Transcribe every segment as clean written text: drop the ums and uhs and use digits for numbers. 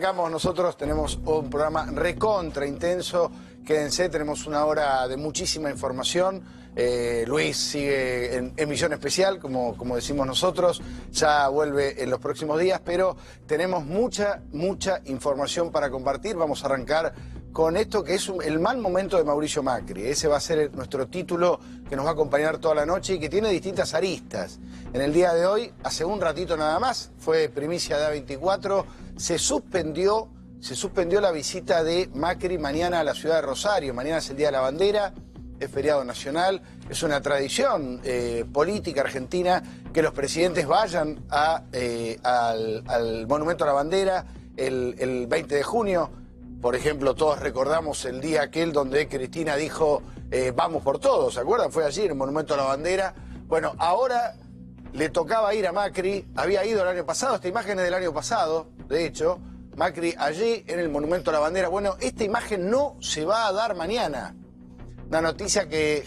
arrancamos, nosotros tenemos un programa recontra intenso. Quédense, tenemos una hora de muchísima información. Luis sigue en emisión especial, como decimos nosotros. Ya vuelve en los próximos días, pero tenemos mucha información para compartir. Vamos a arrancar con esto que es el mal momento de Mauricio Macri. Ese va a ser nuestro título que nos va a acompañar toda la noche y que tiene distintas aristas. En el día de hoy, hace un ratito nada más, fue primicia de A24, se suspendió la visita de Macri mañana a la ciudad de Rosario. Mañana es el Día de la Bandera, es feriado nacional, es una tradición política argentina que los presidentes vayan al Monumento a la Bandera el 20 de junio. Por ejemplo, todos recordamos el día aquel donde Cristina dijo vamos por todos, ¿se acuerdan? Fue allí en el Monumento a la Bandera. Bueno, ahora le tocaba ir a Macri, había ido el año pasado, esta imagen es del año pasado, de hecho, Macri allí en el Monumento a la Bandera. Bueno, esta imagen no se va a dar mañana. Una noticia que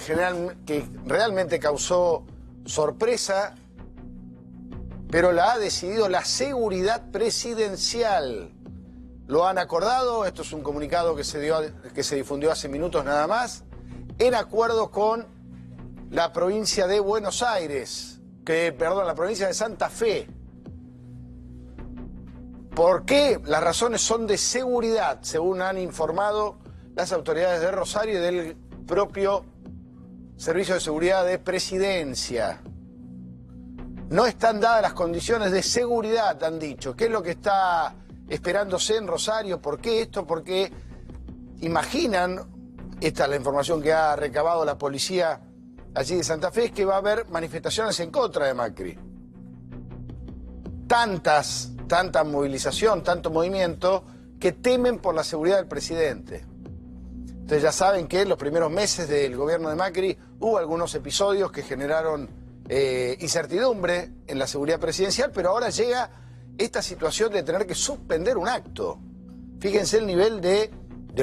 realmente causó sorpresa, pero la ha decidido la seguridad presidencial. Lo han acordado, esto es un comunicado que se difundió hace minutos nada más, en acuerdo con la provincia de Buenos Aires, la provincia de Santa Fe. ¿Por qué? Las razones son de seguridad, según han informado las autoridades de Rosario y del propio Servicio de Seguridad de Presidencia. No están dadas las condiciones de seguridad, han dicho. ¿Qué es lo que está esperándose en Rosario? ¿Por qué esto? Porque imaginan, esta es la información que ha recabado la policía allí de Santa Fe, es que va a haber manifestaciones en contra de Macri. Tanta movilización, tanto movimiento, que temen por la seguridad del presidente. Ustedes ya saben que en los primeros meses del gobierno de Macri hubo algunos episodios que generaron incertidumbre en la seguridad presidencial, pero ahora llega esta situación de tener que suspender un acto. Fíjense el nivel de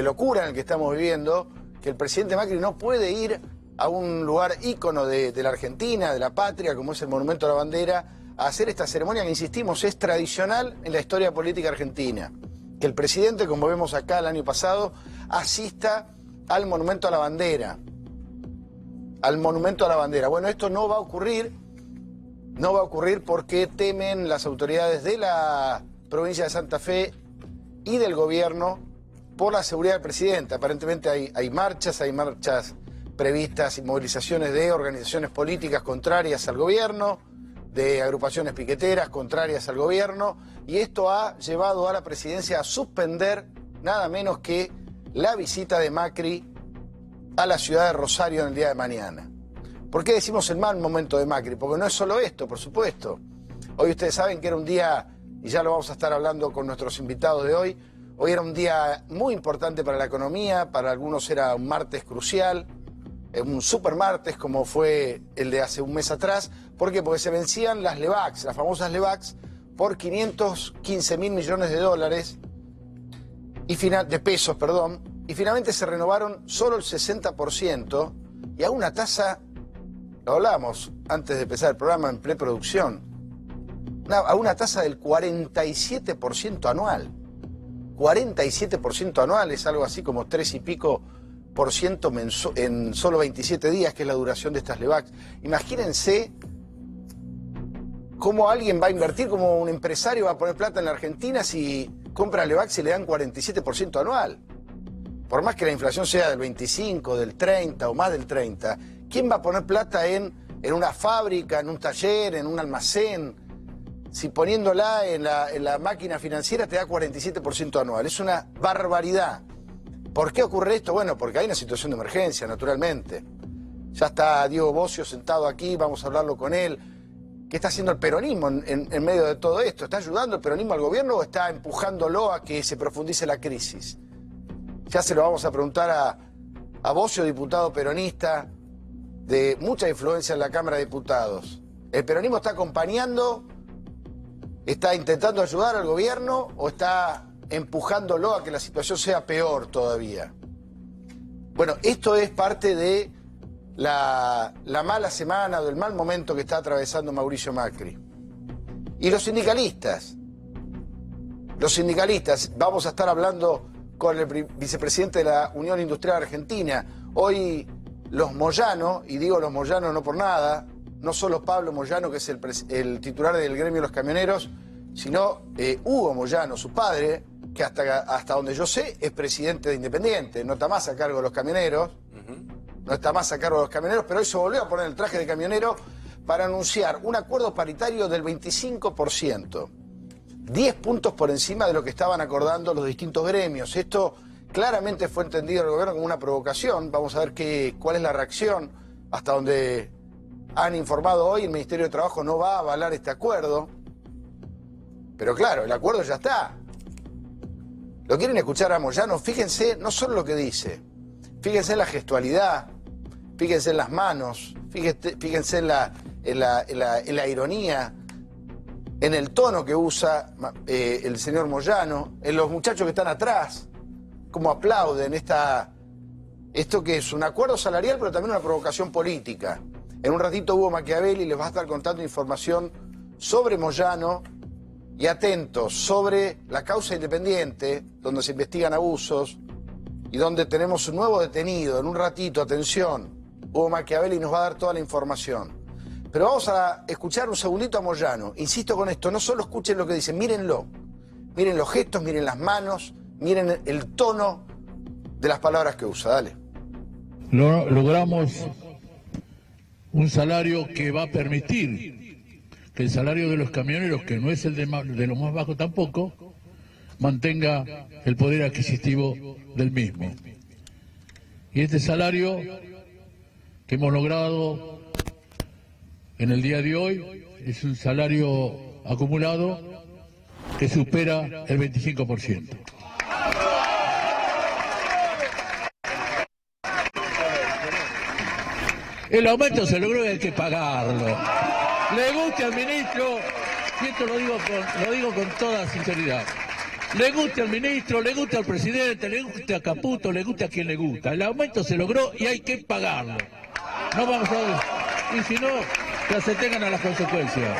locura en el que estamos viviendo, que el presidente Macri no puede ir a un lugar ícono de la Argentina, de la patria, como es el Monumento a la Bandera, a hacer esta ceremonia que, insistimos, es tradicional en la historia política argentina. Que el presidente, como vemos acá el año pasado, asista al Monumento a la Bandera. Al Monumento a la Bandera. Bueno, esto no va a ocurrir. No va a ocurrir porque temen las autoridades de la provincia de Santa Fe y del gobierno por la seguridad del presidente. Aparentemente hay marchas previstas y movilizaciones de organizaciones políticas contrarias al gobierno, de agrupaciones piqueteras contrarias al gobierno, y esto ha llevado a la presidencia a suspender nada menos que la visita de Macri a la ciudad de Rosario en el día de mañana. ¿Por qué decimos el mal momento de Macri? Porque no es solo esto, por supuesto. Hoy ustedes saben que era un día, y ya lo vamos a estar hablando con nuestros invitados de hoy era un día muy importante para la economía, para algunos era un martes crucial, un super martes como fue el de hace un mes atrás. ¿Por qué? Porque se vencían las LEVAX, las famosas LEVAX, por 515.000 millones de dólares, de pesos, y finalmente se renovaron solo el 60% y a una tasa, lo hablamos antes de empezar el programa en preproducción, a una tasa del 47% anual. 47% anual es algo así como 3 y pico por ciento en solo 27 días, que es la duración de estas LEVAX. Imagínense cómo alguien va a invertir, como un empresario va a poner plata en la Argentina si compra LEVAX y le dan 47% anual. Por más que la inflación sea del 25, del 30 o más del 30, ¿quién va a poner plata en una fábrica, en un taller, en un almacén? Si poniéndola en la máquina financiera te da 47% anual. Es una barbaridad. ¿Por qué ocurre esto? Bueno, porque hay una situación de emergencia, naturalmente. Ya está Diego Bocio sentado aquí, vamos a hablarlo con él. ¿Qué está haciendo el peronismo en medio de todo esto? ¿Está ayudando el peronismo al gobierno o está empujándolo a que se profundice la crisis? Ya se lo vamos a preguntar a Bocio, diputado peronista, de mucha influencia en la Cámara de Diputados. ¿El peronismo está acompañando, está intentando ayudar al gobierno o está empujándolo a que la situación sea peor todavía? Bueno, esto es parte de la mala semana o del mal momento que está atravesando Mauricio Macri. Y los sindicalistas Los sindicalistas, vamos a estar hablando con el vicepresidente de la Unión Industrial Argentina. Hoy los Moyano, y digo los Moyano no por nada, no solo Pablo Moyano, que es el titular del gremio de los camioneros, sino Hugo Moyano, su padre, que hasta donde yo sé es presidente de Independiente, no está más a cargo de los camioneros, no está más a cargo de los camioneros, pero hoy se volvió a poner el traje de camionero para anunciar un acuerdo paritario del 25%, 10 puntos por encima de lo que estaban acordando los distintos gremios. Esto claramente fue entendido el gobierno como una provocación. Vamos a ver cuál es la reacción. Hasta donde han informado hoy, el Ministerio de Trabajo no va a avalar este acuerdo. Pero claro, el acuerdo ya está. ¿Lo quieren escuchar a Moyano? Fíjense no solo lo que dice, fíjense en la gestualidad, fíjense en las manos, fíjense en la ironía, en el tono que usa el señor Moyano, en los muchachos que están atrás, cómo aplauden esto que es un acuerdo salarial, pero también una provocación política. En un ratito Hugo Machiavelli les va a estar contando información sobre Moyano. Y atentos, sobre la causa Independiente, donde se investigan abusos y donde tenemos un nuevo detenido. En un ratito, atención, Hugo Machiavelli nos va a dar toda la información. Pero vamos a escuchar un segundito a Moyano. Insisto con esto, no solo escuchen lo que dice, mírenlo. Miren los gestos, miren las manos, miren el tono de las palabras que usa. Dale. Logramos un salario que va a permitir que el salario de los camioneros, que no es el de lo más bajo tampoco, mantenga el poder adquisitivo del mismo. Y este salario que hemos logrado en el día de hoy es un salario acumulado que supera el 25%. El aumento se logró y hay que pagarlo. Le guste al ministro, y esto lo digo con toda sinceridad, le guste al ministro, le guste al presidente, le guste a Caputo, le guste a quien le gusta. El aumento se logró y hay que pagarlo. No vamos a ver, y si no, que se tengan a las consecuencias.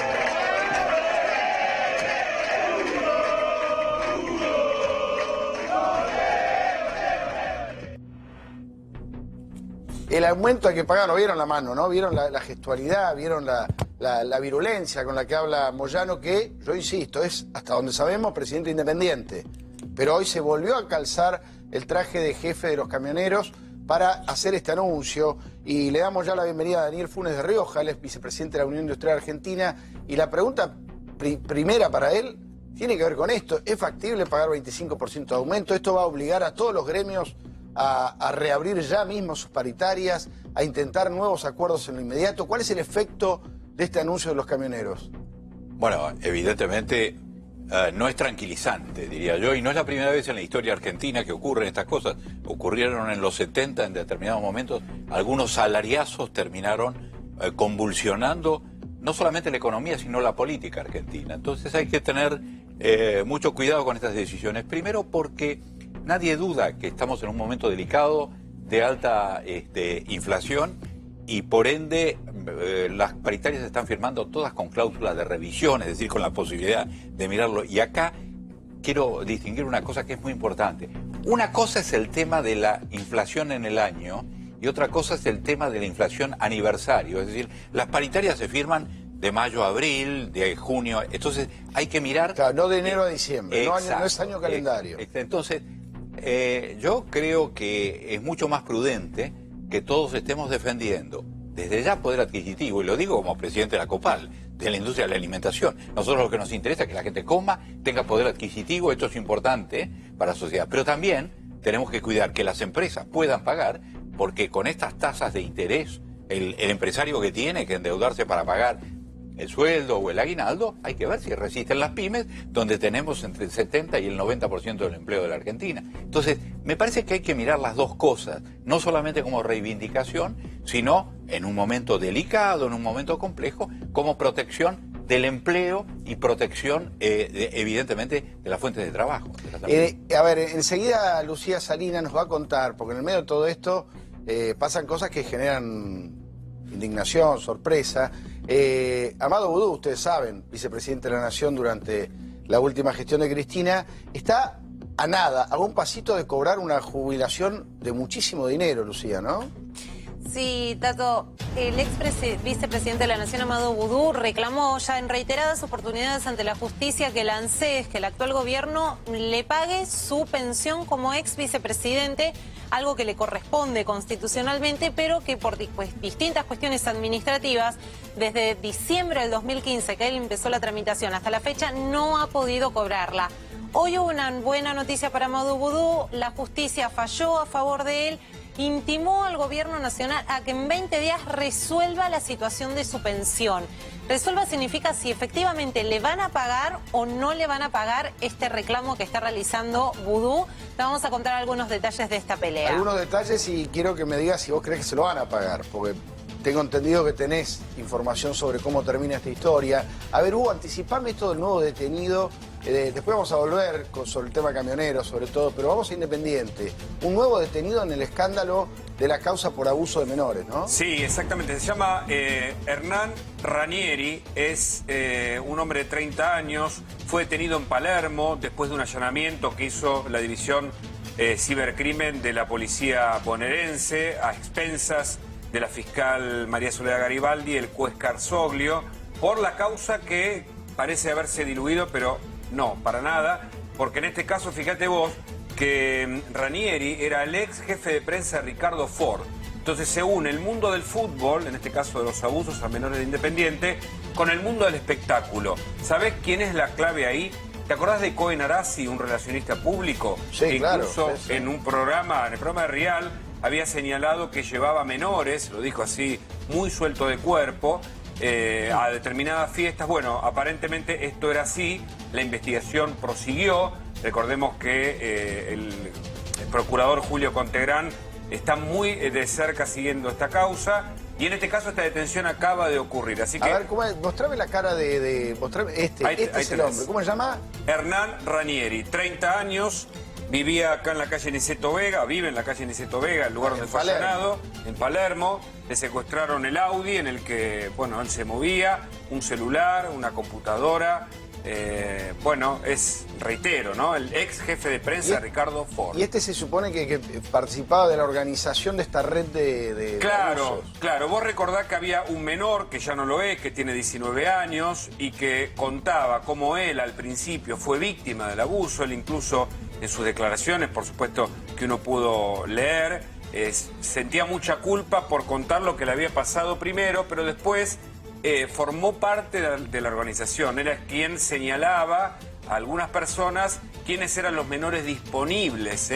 El aumento hay que pagarlo, vieron la mano, ¿no? Vieron la gestualidad, vieron la virulencia con la que habla Moyano, que, yo insisto, es, hasta donde sabemos, presidente independiente. Pero hoy se volvió a calzar el traje de jefe de los camioneros para hacer este anuncio. Y le damos ya la bienvenida a Daniel Funes de Rioja, él es vicepresidente de la Unión Industrial Argentina. Y la pregunta primera para él tiene que ver con esto. ¿Es factible pagar 25% de aumento? ¿Esto va a obligar a todos los gremios a reabrir ya mismo sus paritarias, a intentar nuevos acuerdos en lo inmediato? ¿Cuál es el efecto de este anuncio de los camioneros? Bueno, evidentemente no es tranquilizante, diría yo, y no es la primera vez en la historia argentina que ocurren estas cosas. Ocurrieron en los 70 en determinados momentos, algunos salariazos terminaron convulsionando no solamente la economía, sino la política argentina. Entonces hay que tener mucho cuidado con estas decisiones. Primero porque nadie duda que estamos en un momento delicado de alta inflación y por ende las paritarias se están firmando todas con cláusulas de revisión, es decir, con la posibilidad de mirarlo. Y acá quiero distinguir una cosa que es muy importante. Una cosa es el tema de la inflación en el año y otra cosa es el tema de la inflación aniversario. Es decir, las paritarias se firman de mayo a abril, de junio, entonces hay que mirar... Claro, no de enero a diciembre, no es año calendario. Entonces, yo creo que es mucho más prudente que todos estemos defendiendo desde ya poder adquisitivo, y lo digo como presidente de la COPAL, de la industria de la alimentación. Nosotros lo que nos interesa es que la gente coma, tenga poder adquisitivo, esto es importante para la sociedad, pero también tenemos que cuidar que las empresas puedan pagar, porque con estas tasas de interés, el empresario que tiene que endeudarse para pagar el sueldo o el aguinaldo, hay que ver si resisten las pymes, donde tenemos entre el 70 y el 90% del empleo de la Argentina. Entonces, me parece que hay que mirar las dos cosas, no solamente como reivindicación, sino en un momento delicado, en un momento complejo, como protección del empleo y protección, evidentemente, de las fuentes de trabajo. A ver, enseguida Lucía Salinas nos va a contar, porque en el medio de todo esto pasan cosas que generan indignación, sorpresa. Amado Boudou, ustedes saben, vicepresidente de la Nación durante la última gestión de Cristina, está a nada, a un pasito de cobrar una jubilación de muchísimo dinero, Lucía, ¿no? Sí, Tato, el vicepresidente de la Nación, Amadou Boudou, reclamó ya en reiteradas oportunidades ante la justicia que el ANSES, que el actual gobierno le pague su pensión como ex vicepresidente, algo que le corresponde constitucionalmente, pero que por distintas cuestiones administrativas, desde diciembre del 2015, que él empezó la tramitación, hasta la fecha, no ha podido cobrarla. Hoy hubo una buena noticia para Amadou Boudou, la justicia falló a favor de él, intimó al gobierno nacional a que en 20 días resuelva la situación de su pensión. Resuelva significa si efectivamente le van a pagar o no le van a pagar este reclamo que está realizando Boudou. Te vamos a contar algunos detalles de esta pelea. Algunos detalles y quiero que me digas si vos crees que se lo van a pagar, porque tengo entendido que tenés información sobre cómo termina esta historia. A ver, Hugo, anticipame esto del nuevo detenido. Después vamos a volver sobre el tema camionero, sobre todo, pero vamos a Independiente. Un nuevo detenido en el escándalo de la causa por abuso de menores, ¿no? Sí, exactamente. Se llama Hernán Ranieri, es un hombre de 30 años, fue detenido en Palermo después de un allanamiento que hizo la división cibercrimen de la policía bonaerense a expensas de la fiscal María Soledad Garibaldi y el juez Carzoglio, por la causa que parece haberse diluido, pero no, para nada, porque en este caso, fíjate vos, que Ranieri era el ex jefe de prensa de Ricardo Ford. Entonces se une el mundo del fútbol, en este caso de los abusos a menores de Independiente, con el mundo del espectáculo. ¿Sabés quién es la clave ahí? ¿Te acordás de Cohen Arasi, un relacionista público? Sí, que claro. incluso Sí, sí. en un programa, en el programa de Rial, había señalado que llevaba menores, lo dijo así, muy suelto de cuerpo, a determinadas fiestas. Bueno, aparentemente esto era así, la investigación prosiguió. Recordemos que el procurador Julio Contegrán está muy de cerca siguiendo esta causa y en este caso esta detención acaba de ocurrir. Así que, A ver, mostrame la cara mostrame ahí es el tenés. hombre. ¿Cómo se llama? Hernán Ranieri, 30 años, vivía acá en la calle Niceto Vega, vive en la calle Niceto Vega, el lugar donde fue allanado, en Palermo. Le secuestraron el Audi en el que, bueno, él se movía, un celular, una computadora. Reitero, ¿no? El ex jefe de prensa, Ricardo Ford. Y este se supone que participaba de la organización de esta red de Claro, abusos. claro. Vos recordás que había un menor, que ya no lo es, que tiene 19 años y que contaba cómo él al principio fue víctima del abuso. Él incluso en sus declaraciones, por supuesto que uno pudo leer, sentía mucha culpa por contar lo que le había pasado primero, pero después formó parte de la organización. Era quien señalaba a algunas personas quiénes eran los menores disponibles,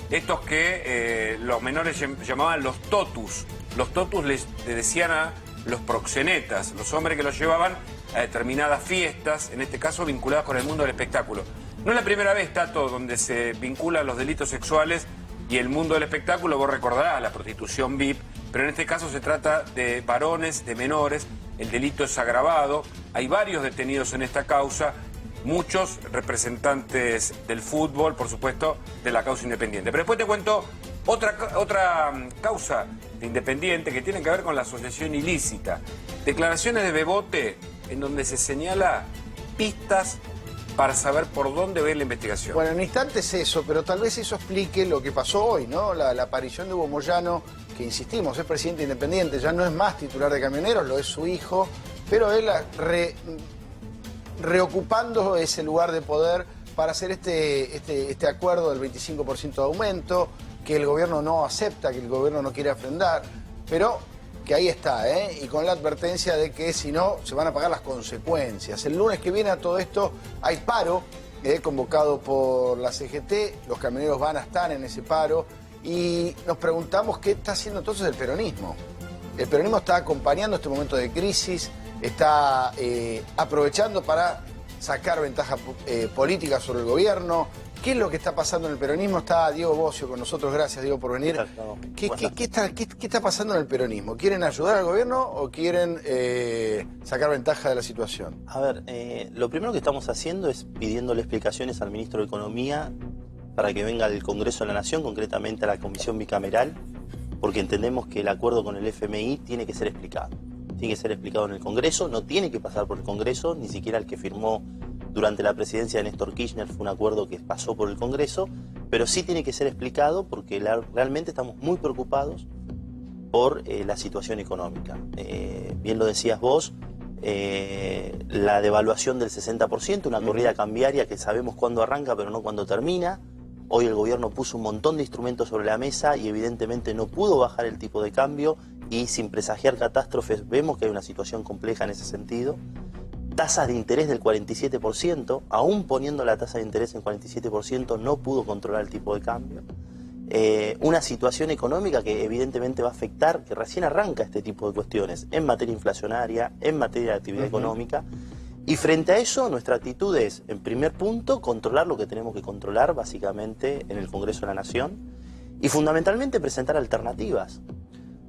estos que los menores llamaban los totus. Los totus le decían a los proxenetas, los hombres que los llevaban a determinadas fiestas, en este caso vinculadas con el mundo del espectáculo. No es la primera vez, Tato, donde se vinculan los delitos sexuales y el mundo del espectáculo. Vos recordarás la prostitución VIP, pero en este caso se trata de varones, de menores. El delito es agravado. Hay varios detenidos en esta causa, muchos representantes del fútbol, por supuesto, de la causa Independiente. Pero después te cuento otra causa de Independiente que tiene que ver con la asociación ilícita. Declaraciones de Bebote en donde se señala pistas para saber por dónde va la investigación. Bueno, en instantes eso, pero tal vez eso explique lo que pasó hoy, ¿no? La aparición de Hugo Moyano, que insistimos, es presidente independiente, ya no es más titular de Camioneros, lo es su hijo, pero él reocupando ese lugar de poder para hacer este acuerdo del 25% de aumento, que el gobierno no acepta, que el gobierno no quiere afrendar, pero que ahí está, y con la advertencia de que si no, se van a pagar las consecuencias. El lunes que viene a todo esto hay paro, convocado por la CGT, los camioneros van a estar en ese paro, y nos preguntamos qué está haciendo entonces el peronismo. El peronismo está acompañando este momento de crisis, está aprovechando para sacar ventaja política sobre el gobierno. ¿Qué es lo que está pasando en el peronismo? Está Diego Bocio con nosotros, gracias Diego por venir. ¿Qué está pasando en el peronismo? ¿Quieren ayudar al gobierno o quieren sacar ventaja de la situación? A ver, lo primero que estamos haciendo es pidiéndole explicaciones al ministro de Economía para que venga al Congreso de la Nación, concretamente a la Comisión Bicameral, porque entendemos que el acuerdo con el FMI tiene que ser explicado. Tiene que ser explicado en el Congreso, no tiene que pasar por el Congreso, ni siquiera el que firmó durante la presidencia de Néstor Kirchner fue un acuerdo que pasó por el Congreso, pero sí tiene que ser explicado porque realmente estamos muy preocupados por la situación económica. Bien lo decías vos, la devaluación del 60%, una corrida cambiaria que sabemos cuándo arranca pero no cuándo termina. Hoy el gobierno puso un montón de instrumentos sobre la mesa y evidentemente no pudo bajar el tipo de cambio y sin presagiar catástrofes vemos que hay una situación compleja en ese sentido. Tasas de interés del 47%, aún poniendo la tasa de interés en 47%, no pudo controlar el tipo de cambio. Una situación económica que evidentemente va a afectar, que recién arranca este tipo de cuestiones, en materia inflacionaria, en materia de actividad económica. Y frente a eso, nuestra actitud es, en primer punto, controlar lo que tenemos que controlar, básicamente, en el Congreso de la Nación, y fundamentalmente presentar alternativas.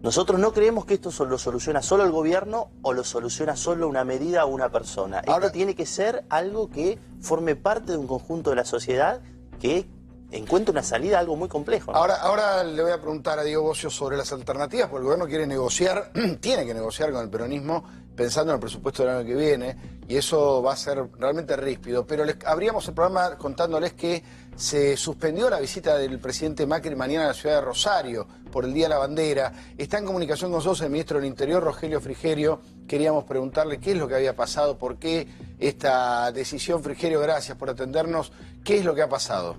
Nosotros no creemos que esto lo soluciona solo el gobierno o lo soluciona solo una medida o una persona. Esto tiene que ser algo que forme parte de un conjunto de la sociedad que encuentre una salida a algo muy complejo, ¿no? Ahora le voy a preguntar a Diego Bocio sobre las alternativas, porque el gobierno quiere negociar, tiene que negociar con el peronismo pensando en el presupuesto del año que viene, y eso va a ser realmente ríspido. Pero abríamos el programa contándoles que se suspendió la visita del presidente Macri mañana a la ciudad de Rosario por el Día de la Bandera. Está en comunicación con nosotros el ministro del Interior, Rogelio Frigerio. Queríamos preguntarle qué es lo que había pasado, por qué esta decisión. Frigerio, gracias por atendernos. ¿Qué es lo que ha pasado?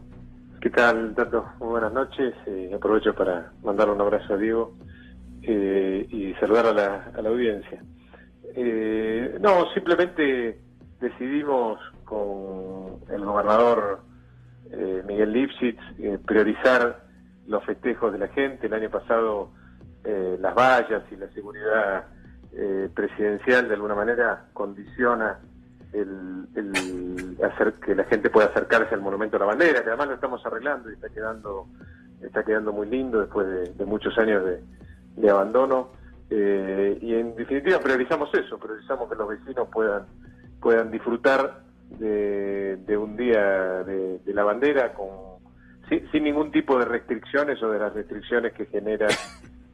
¿Qué tal, Tato? Muy buenas noches. Aprovecho para mandar un abrazo a Diego y saludar a la audiencia. No, simplemente decidimos con el gobernador Miguel Lifschitz priorizar los festejos de la gente. El año pasado las vallas y la seguridad presidencial de alguna manera condiciona el hacer que la gente pueda acercarse al Monumento a la Bandera, que además lo estamos arreglando y está quedando muy lindo después de muchos años de abandono. Y en definitiva priorizamos eso, priorizamos que los vecinos puedan disfrutar de un día de la bandera sin ningún tipo de restricciones o de las restricciones que genera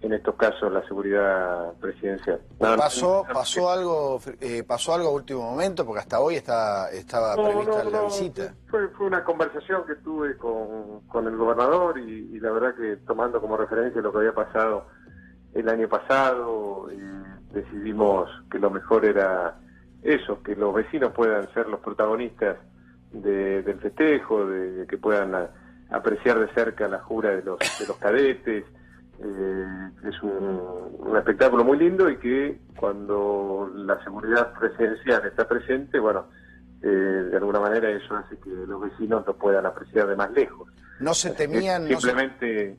en estos casos la seguridad presidencial. ¿Pasó algo a último momento? Porque hasta hoy estaba prevista la visita. Fue una conversación que tuve con el gobernador y la verdad que tomando como referencia lo que había pasado el año pasado, decidimos que lo mejor era eso, que los vecinos puedan ser los protagonistas del festejo, de que puedan apreciar de cerca la jura de los cadetes. Es un espectáculo muy lindo y que cuando la seguridad presidencial está presente, bueno, de alguna manera eso hace que los vecinos lo puedan apreciar de más lejos. No se temían... Simplemente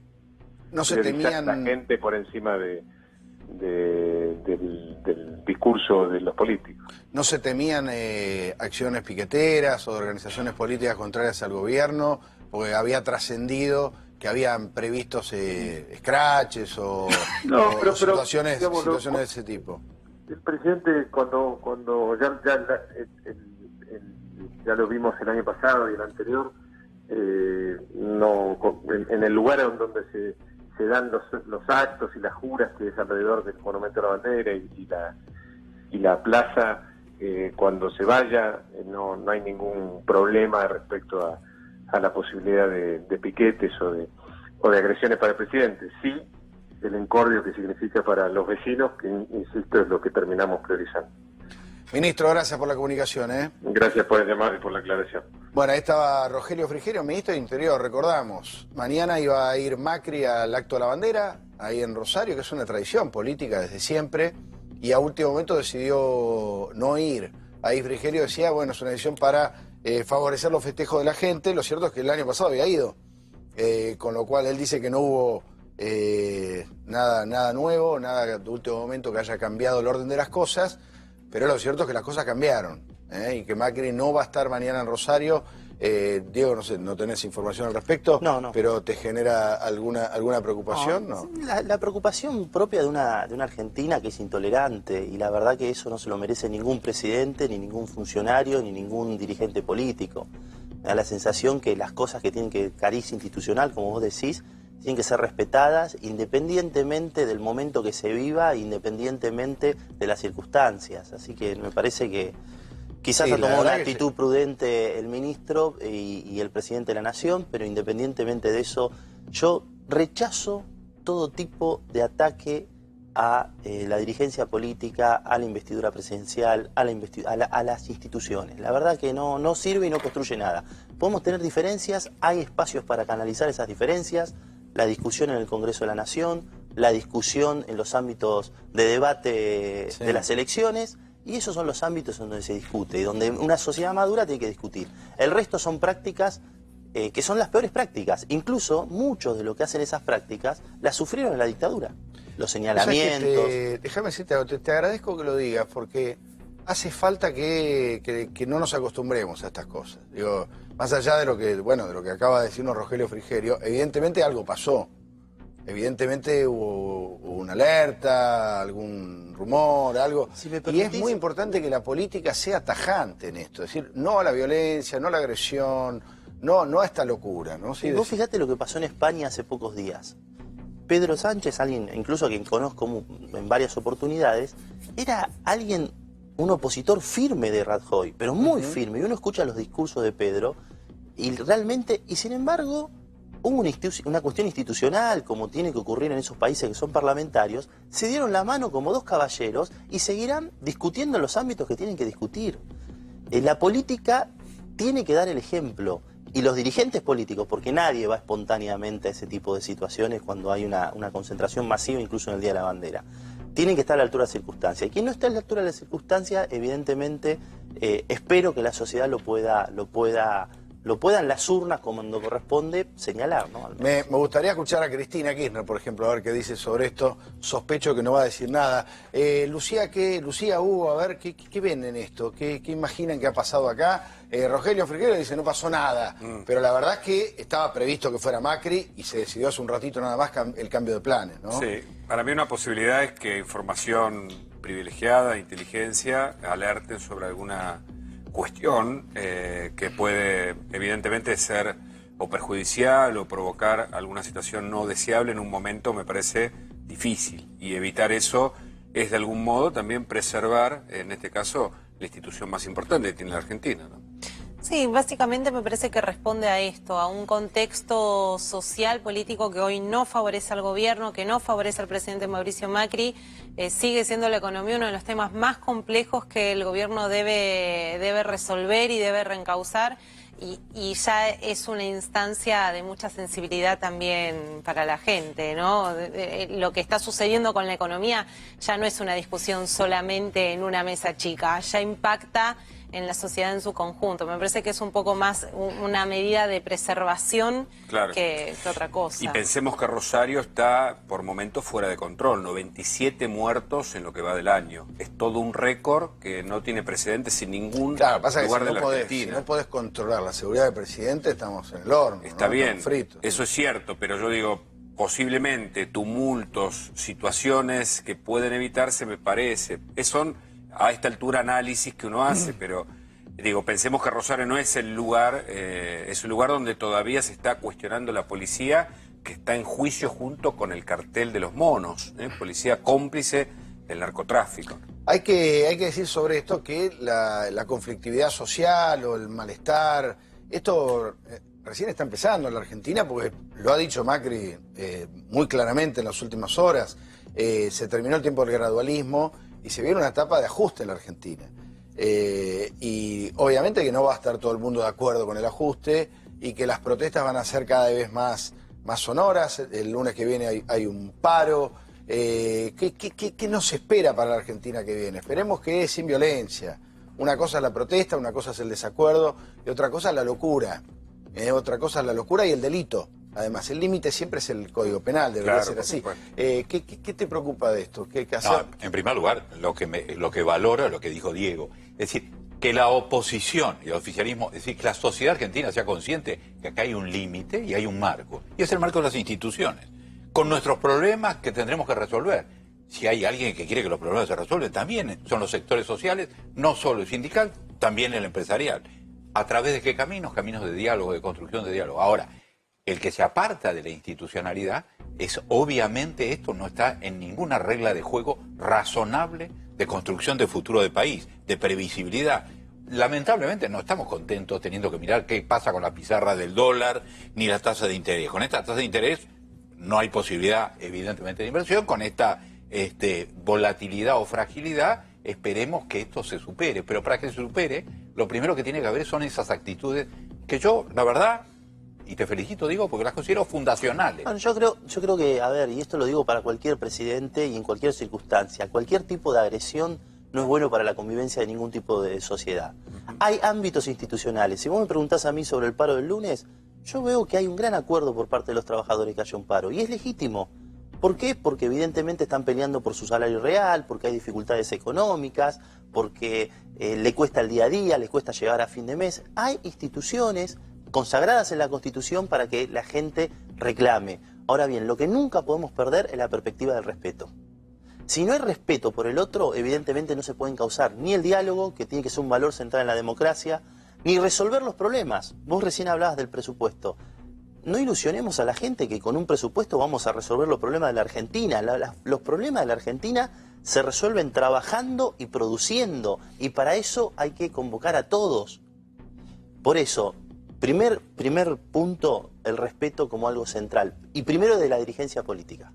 no se temían la gente por encima del discurso de los políticos. ¿No se temían acciones piqueteras o de organizaciones políticas contrarias al gobierno? Porque había trascendido que habían previstos scratches o situaciones de ese tipo. El presidente cuando ya lo vimos el año pasado y el anterior, en el lugar donde se dan los actos y las juras, que es alrededor del Monumento a la Bandera y la plaza, cuando se vaya no hay ningún problema respecto a la posibilidad de piquetes o de agresiones para el presidente. Sí, el encordio que significa para los vecinos, que insisto es lo que terminamos priorizando. Ministro, gracias por la comunicación. Gracias por el llamado y por la aclaración. Bueno, ahí estaba Rogelio Frigerio, ministro del Interior, recordamos. Mañana iba a ir Macri al acto de la bandera, ahí en Rosario, que es una tradición política desde siempre, y a último momento decidió no ir. Ahí Frigerio decía, bueno, es una decisión para favorecer los festejos de la gente. Lo cierto es que el año pasado había ido, con lo cual él dice que no hubo nada nuevo, nada de último momento que haya cambiado el orden de las cosas. Pero lo cierto es que las cosas cambiaron, y que Macri no va a estar mañana en Rosario. Diego, no sé, no tenés información al respecto, no. Pero ¿te genera alguna preocupación? No. La preocupación propia de una Argentina que es intolerante, y la verdad que eso no se lo merece ningún presidente, ni ningún funcionario, ni ningún dirigente político. Me da la sensación que las cosas que tienen cariz institucional, como vos decís, tienen que ser respetadas independientemente del momento que se viva, independientemente de las circunstancias. Así que me parece que Quizás Sí, ha la tomado una verdad que actitud prudente el ministro y el presidente de la Nación, pero independientemente de eso, yo rechazo todo tipo de ataque a la dirigencia política, a la investidura presidencial, a las instituciones. La verdad que no sirve y no construye nada. Podemos tener diferencias, hay espacios para canalizar esas diferencias, la discusión en el Congreso de la Nación, la discusión en los ámbitos de debate de las elecciones, y esos son los ámbitos en donde se discute y donde una sociedad madura tiene que discutir. El resto son prácticas que son las peores prácticas. Incluso muchos de lo que hacen esas prácticas las sufrieron en la dictadura. Los señalamientos. Déjame decirte algo, te agradezco que lo digas, porque hace falta que no nos acostumbremos a estas cosas. Digo, más allá de lo que, bueno, de lo que acaba de decirnos Rogelio Frigerio, evidentemente algo pasó. Evidentemente hubo una alerta, algún rumor, algo. Si me y permitís, es muy importante que la política sea tajante en esto. Es decir, no a la violencia, no a la agresión, no a esta locura, ¿no? Sí, vos fíjate lo que pasó en España hace pocos días. Pedro Sánchez, alguien, incluso a quien conozco en varias oportunidades, era alguien, un opositor firme de Rajoy, pero muy firme. Y uno escucha los discursos de Pedro y realmente, y sin embargo, hubo una cuestión institucional, como tiene que ocurrir en esos países que son parlamentarios, se dieron la mano como dos caballeros y seguirán discutiendo en los ámbitos que tienen que discutir. La política tiene que dar el ejemplo. Y los dirigentes políticos, porque nadie va espontáneamente a ese tipo de situaciones cuando hay una concentración masiva, incluso en el Día de la Bandera, tienen que estar a la altura de las circunstancias. Y quien no está a la altura de las circunstancias, evidentemente, espero que la sociedad lo pueda en las urnas, como corresponde, señalar, ¿no? Me gustaría escuchar a Cristina Kirchner, por ejemplo, a ver qué dice sobre esto. Sospecho que no va a decir nada. Lucía, Hugo, a ver, ¿qué ven en esto? ¿Qué imaginan que ha pasado acá? Rogelio Frigerio dice no pasó nada, pero la verdad es que estaba previsto que fuera Macri y se decidió hace un ratito nada más el cambio de planes, ¿no? Sí, para mí una posibilidad es que información privilegiada, inteligencia, alerten sobre alguna cuestión que puede evidentemente ser o perjudicial o provocar alguna situación no deseable en un momento, me parece difícil, y evitar eso es de algún modo también preservar, en este caso, la institución más importante que tiene la Argentina, ¿no? Sí, básicamente me parece que responde a esto, a un contexto social, político que hoy no favorece al gobierno, que no favorece al presidente Mauricio Macri. Sigue siendo la economía uno de los temas más complejos que el gobierno debe resolver y debe reencauzar. Y ya es una instancia de mucha sensibilidad también para la gente, ¿no? Lo que está sucediendo con la economía ya no es una discusión solamente en una mesa chica, ya impacta en la sociedad en su conjunto. Me parece que es un poco más una medida de preservación que otra cosa. Y pensemos que Rosario está por momentos fuera de control, 97 muertos en lo que va del año. Es todo un récord que no tiene precedentes en ningún lugar de la Argentina. Si no podés controlar la seguridad del presidente, estamos en el horno. Está bien, eso es cierto, pero yo digo, posiblemente tumultos, situaciones que pueden evitarse, me parece. Son a esta altura análisis que uno hace, pero digo, pensemos que Rosario no es el lugar, es un lugar donde todavía se está cuestionando la policía, que está en juicio junto con el cartel de los monos, policía cómplice del narcotráfico. Hay que decir sobre esto que la conflictividad social o el malestar, esto recién está empezando en la Argentina, porque lo ha dicho Macri muy claramente en las últimas horas. Se terminó el tiempo del gradualismo y se viene una etapa de ajuste en la Argentina. Y obviamente que no va a estar todo el mundo de acuerdo con el ajuste y que las protestas van a ser cada vez más sonoras. El lunes que viene hay un paro. ¿Qué nos espera para la Argentina que viene? Esperemos que es sin violencia. Una cosa es la protesta, una cosa es el desacuerdo y otra cosa es la locura. Otra cosa es la locura y el delito. Además, el límite siempre es el Código Penal, debería ser así. ¿Qué te preocupa de esto? ¿Qué hacer? No, en primer lugar, lo que valoro es lo que dijo Diego. Es decir, que la oposición y el oficialismo, es decir, que la sociedad argentina sea consciente que acá hay un límite y hay un marco. Y es el marco de las instituciones. Con nuestros problemas que tendremos que resolver. Si hay alguien que quiere que los problemas se resuelvan, también son los sectores sociales, no solo el sindical, también el empresarial. ¿A través de qué caminos? Caminos de diálogo, de construcción de diálogo. Ahora, el que se aparta de la institucionalidad es, obviamente, esto no está en ninguna regla de juego razonable de construcción de futuro de país, de previsibilidad. lamentablemente no estamos contentos teniendo que mirar qué pasa con la pizarra del dólar ni la tasa de interés. Con esta tasa de interés no hay posibilidad, evidentemente, de inversión. Con esta volatilidad o fragilidad, esperemos que esto se supere. Pero para que se supere, lo primero que tiene que haber son esas actitudes que yo, la verdad, y te felicito, digo, porque las considero fundacionales. Bueno, yo creo que, a ver, y esto lo digo para cualquier presidente y en cualquier circunstancia, cualquier tipo de agresión no es bueno para la convivencia de ningún tipo de sociedad. Hay ámbitos institucionales. Si vos me preguntás a mí sobre el paro del lunes, yo veo que hay un gran acuerdo por parte de los trabajadores que haya un paro, y es legítimo. ¿Por qué? Porque evidentemente están peleando por su salario real, porque hay dificultades económicas, porque le cuesta el día a día, le cuesta llegar a fin de mes. Hay instituciones consagradas en la Constitución para que la gente reclame. Ahora bien, lo que nunca podemos perder es la perspectiva del respeto. Si no hay respeto por el otro, evidentemente no se pueden causar ni el diálogo, que tiene que ser un valor central en la democracia, ni resolver los problemas. Vos recién hablabas del presupuesto. No ilusionemos a la gente que con un presupuesto vamos a resolver los problemas de la Argentina. Los problemas de la Argentina se resuelven trabajando y produciendo, y para eso hay que convocar a todos. Por eso, primer punto, el respeto como algo central. Y primero de la dirigencia política.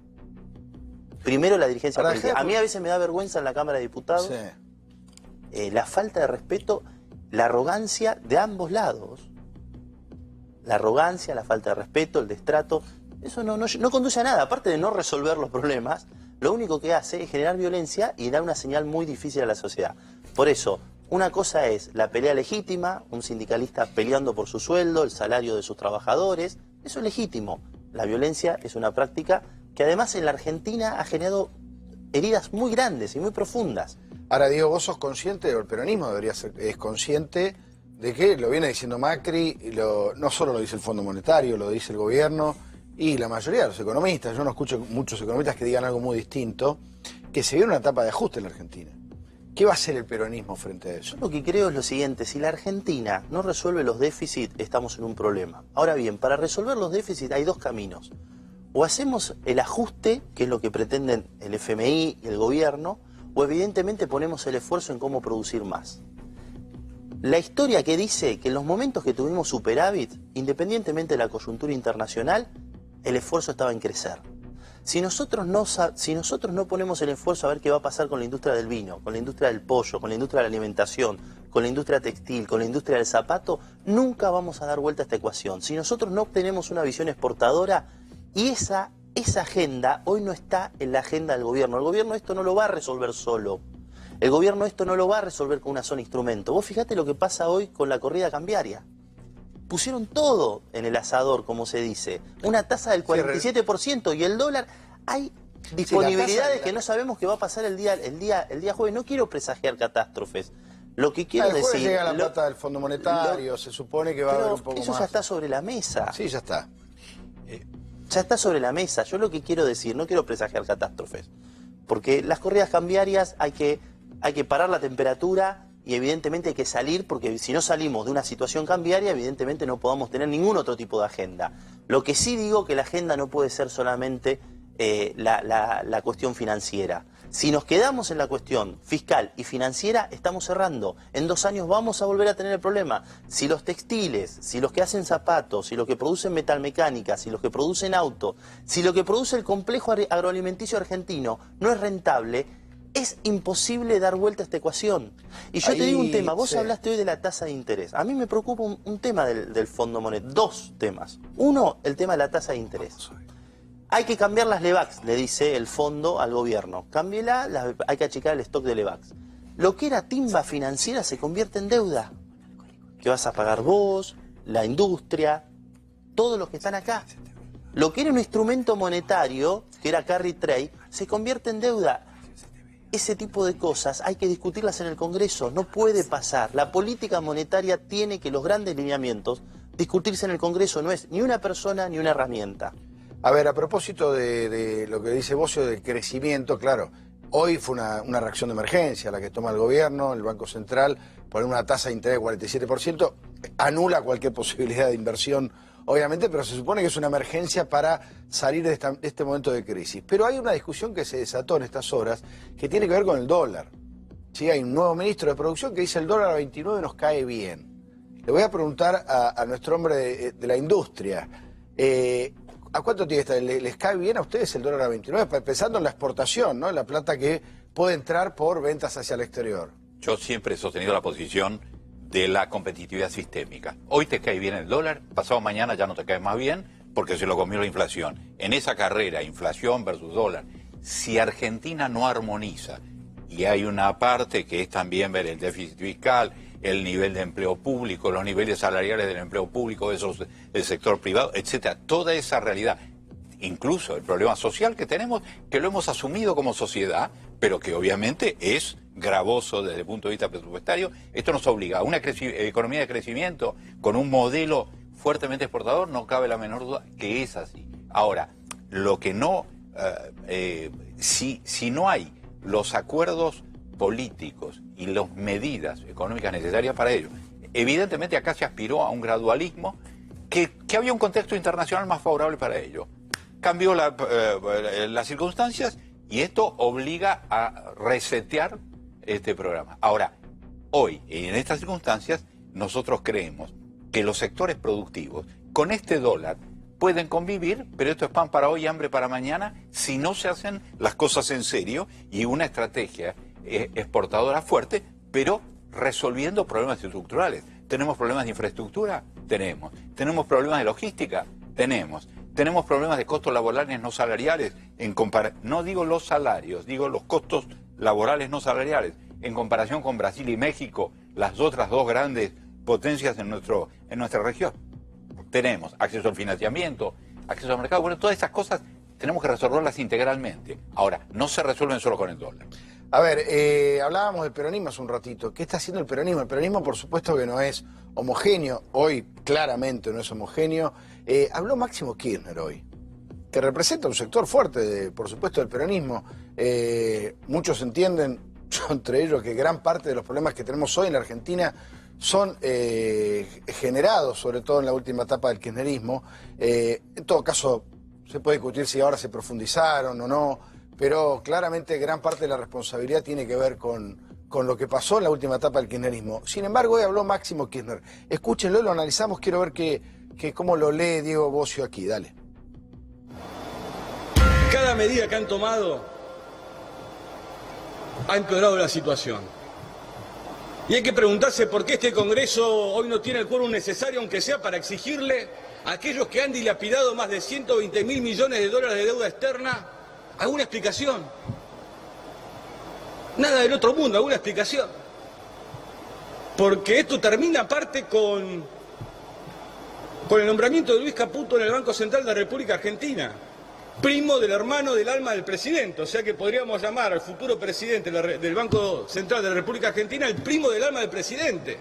Primero la dirigencia política. A mí a veces me da vergüenza en la Cámara de Diputados la falta de respeto, la arrogancia de ambos lados. La arrogancia, la falta de respeto, el destrato, eso no conduce a nada. Aparte de no resolver los problemas, lo único que hace es generar violencia y dar una señal muy difícil a la sociedad. Por eso, una cosa es la pelea legítima, un sindicalista peleando por su sueldo, el salario de sus trabajadores, eso es legítimo. La violencia es una práctica que además en la Argentina ha generado heridas muy grandes y muy profundas. Ahora, Diego, vos sos consciente, o el peronismo es consciente de que lo viene diciendo Macri, y no solo lo dice el Fondo Monetario, lo dice el gobierno y la mayoría de los economistas. Yo no escucho muchos economistas que digan algo muy distinto, que se viene una etapa de ajuste en la Argentina. ¿Qué va a hacer el peronismo frente a eso? Yo lo que creo es lo siguiente: si la Argentina no resuelve los déficits, estamos en un problema. Ahora bien, para resolver los déficits hay dos caminos. O hacemos el ajuste, que es lo que pretenden el FMI y el gobierno, o evidentemente ponemos el esfuerzo en cómo producir más. La historia que dice que en los momentos que tuvimos superávit, independientemente de la coyuntura internacional, el esfuerzo estaba en crecer. Si nosotros no ponemos el esfuerzo a ver qué va a pasar con la industria del vino, con la industria del pollo, con la industria de la alimentación, con la industria textil, con la industria del zapato, nunca vamos a dar vuelta a esta ecuación. Si nosotros no tenemos una visión exportadora, y esa agenda hoy no está en la agenda del gobierno. El gobierno esto no lo va a resolver solo. El gobierno esto no lo va a resolver con una sola instrumento. Vos fíjate lo que pasa hoy con la corrida cambiaria. Pusieron todo en el asador, como se dice. Una tasa del 47% y el dólar. Hay disponibilidades que no sabemos qué va a pasar el día jueves. No quiero presagiar catástrofes. Lo que quiero decir... llega la plata del Fondo Monetario, se supone que va a haber un poco más. Eso ya está sobre la mesa. Sí, ya está. Ya está sobre la mesa. Yo lo que quiero decir, no quiero presagiar catástrofes. Porque las corridas cambiarias hay que parar la temperatura y evidentemente hay que salir, porque si no salimos de una situación cambiaria, evidentemente no podamos tener ningún otro tipo de agenda. Lo que sí digo que la agenda no puede ser solamente la cuestión financiera. Si nos quedamos en la cuestión fiscal y financiera, estamos cerrando. En 2 años vamos a volver a tener el problema. Si los textiles, si los que hacen zapatos, si los que producen metalmecánica, si los que producen auto, si lo que produce el complejo agroalimenticio argentino no es rentable, es imposible dar vuelta a esta ecuación. Y yo te digo un tema, vos hablaste hoy de la tasa de interés. A mí me preocupa un tema del Fondo Monetario, 2 temas. Uno, el tema de la tasa de interés. Hay que cambiar las LEVAX, le dice el fondo al gobierno. Cámbiela, hay que achicar el stock de LEVAX. Lo que era timba financiera se convierte en deuda. Que vas a pagar vos, la industria, todos los que están acá. Lo que era un instrumento monetario, que era carry trade, se convierte en deuda. Ese tipo de cosas hay que discutirlas en el Congreso, no puede pasar. La política monetaria tiene que los grandes lineamientos discutirse en el Congreso, no es ni una persona ni una herramienta. A ver, a propósito de lo que dice Bocio del crecimiento, claro, hoy fue una reacción de emergencia la que toma el gobierno, el Banco Central, poner una tasa de interés del 47%, anula cualquier posibilidad de inversión, obviamente, pero se supone que es una emergencia para salir de este momento de crisis. Pero hay una discusión que se desató en estas horas que tiene que ver con el dólar. ¿sí? Hay un nuevo ministro de producción que dice el dólar a 29 nos cae bien. Le voy a preguntar a nuestro hombre de la industria, ¿a cuánto tiene esta? ¿Les cae bien a ustedes el dólar a 29? Pensando en la exportación, ¿no? La plata que puede entrar por ventas hacia el exterior. Yo siempre he sostenido la posición de la competitividad sistémica. Hoy te cae bien el dólar, pasado mañana ya no te cae más bien porque se lo comió la inflación. En esa carrera, inflación versus dólar, si Argentina no armoniza, y hay una parte que es también ver el déficit fiscal, el nivel de empleo público, los niveles salariales del empleo público, del sector privado, etcétera, toda esa realidad, incluso el problema social que tenemos, que lo hemos asumido como sociedad, pero que obviamente es gravoso desde el punto de vista presupuestario. Esto nos obliga a una economía de crecimiento con un modelo fuertemente exportador, no cabe la menor duda que es así. Ahora, lo que no, si no hay los acuerdos políticos y las medidas económicas necesarias para ello, evidentemente acá se aspiró a un gradualismo que había un contexto internacional más favorable para ello. Cambió las circunstancias y esto obliga a resetear este programa. Ahora, hoy, en estas circunstancias, nosotros creemos que los sectores productivos con este dólar pueden convivir, pero esto es pan para hoy y hambre para mañana si no se hacen las cosas en serio y una estrategia exportadora fuerte, pero resolviendo problemas estructurales. ¿Tenemos problemas de infraestructura? Tenemos. ¿Tenemos problemas de logística? Tenemos. ¿Tenemos problemas de costos laborales no salariales? No digo los salarios, digo los costos laborales no salariales. En comparación con Brasil y México, las otras dos grandes potencias en nuestra región. Tenemos acceso al financiamiento, acceso al mercado. Bueno, todas esas cosas tenemos que resolverlas integralmente. Ahora, no se resuelven solo con el dólar. A ver, hablábamos del peronismo hace un ratito. ¿Qué está haciendo el peronismo? El peronismo, por supuesto, que no es homogéneo. Hoy, claramente, no es homogéneo. Habló Máximo Kirchner hoy, que representa un sector fuerte, por supuesto, del peronismo. Muchos entienden, yo entre ellos, que gran parte de los problemas que tenemos hoy en la Argentina son generados, sobre todo en la última etapa del kirchnerismo. En todo caso, se puede discutir si ahora se profundizaron o no, pero claramente gran parte de la responsabilidad tiene que ver con lo que pasó en la última etapa del kirchnerismo. Sin embargo, hoy habló Máximo Kirchner. Escúchenlo, lo analizamos, quiero ver cómo lo lee Diego Bocio aquí, dale. Cada medida que han tomado ha empeorado la situación. Y hay que preguntarse por qué este Congreso hoy no tiene el quórum necesario, aunque sea para exigirle a aquellos que han dilapidado más de 120.000 millones de dólares de deuda externa alguna explicación. Nada del otro mundo, alguna explicación. Porque esto termina aparte con el nombramiento de Luis Caputo en el Banco Central de la República Argentina, primo del hermano del alma del presidente, o sea que podríamos llamar al futuro presidente del Banco Central de la República Argentina el primo del alma del presidente.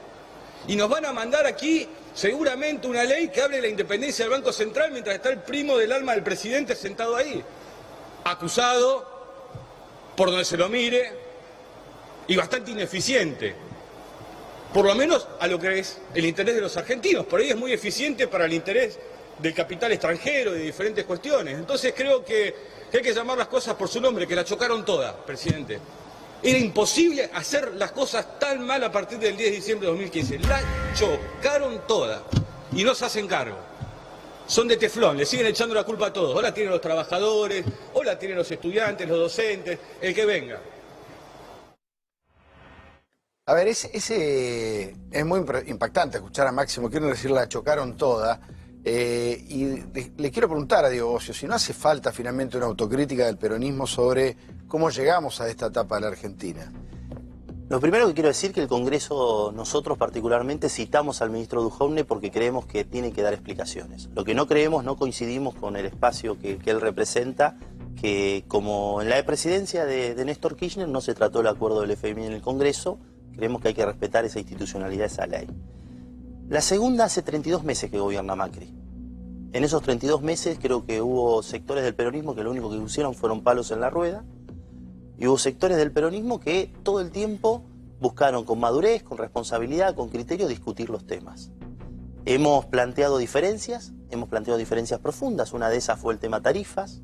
Y nos van a mandar aquí seguramente una ley que hable de la independencia del Banco Central mientras está el primo del alma del presidente sentado ahí, acusado por donde se lo mire y bastante ineficiente, por lo menos a lo que es el interés de los argentinos. Por ahí es muy eficiente para el interés del capital extranjero y de diferentes cuestiones. Entonces creo que hay que llamar las cosas por su nombre, que la chocaron todas, presidente. Era imposible hacer las cosas tan mal a partir del 10 de diciembre de 2015. La chocaron todas y no se hacen cargo. Son de teflón, le siguen echando la culpa a todos. O la tienen los trabajadores, o la tienen los estudiantes, los docentes, el que venga. A ver, es muy impactante escuchar a Máximo Kirchner decir la chocaron toda. Y le quiero preguntar a Diego Bocio si no hace falta finalmente una autocrítica del peronismo sobre cómo llegamos a esta etapa de la Argentina. Lo primero que quiero decir es que el Congreso, nosotros particularmente, citamos al ministro Duhovne porque creemos que tiene que dar explicaciones. Lo que no creemos, no coincidimos con el espacio que él representa, que como en la presidencia de Néstor Kirchner no se trató el acuerdo del FMI en el Congreso, creemos que hay que respetar esa institucionalidad, esa ley. La segunda, hace 32 meses que gobierna Macri. En esos 32 meses creo que hubo sectores del peronismo que lo único que pusieron fueron palos en la rueda, y hubo sectores del peronismo que todo el tiempo buscaron con madurez, con responsabilidad, con criterio discutir los temas. Hemos planteado diferencias profundas. Una de esas fue el tema tarifas.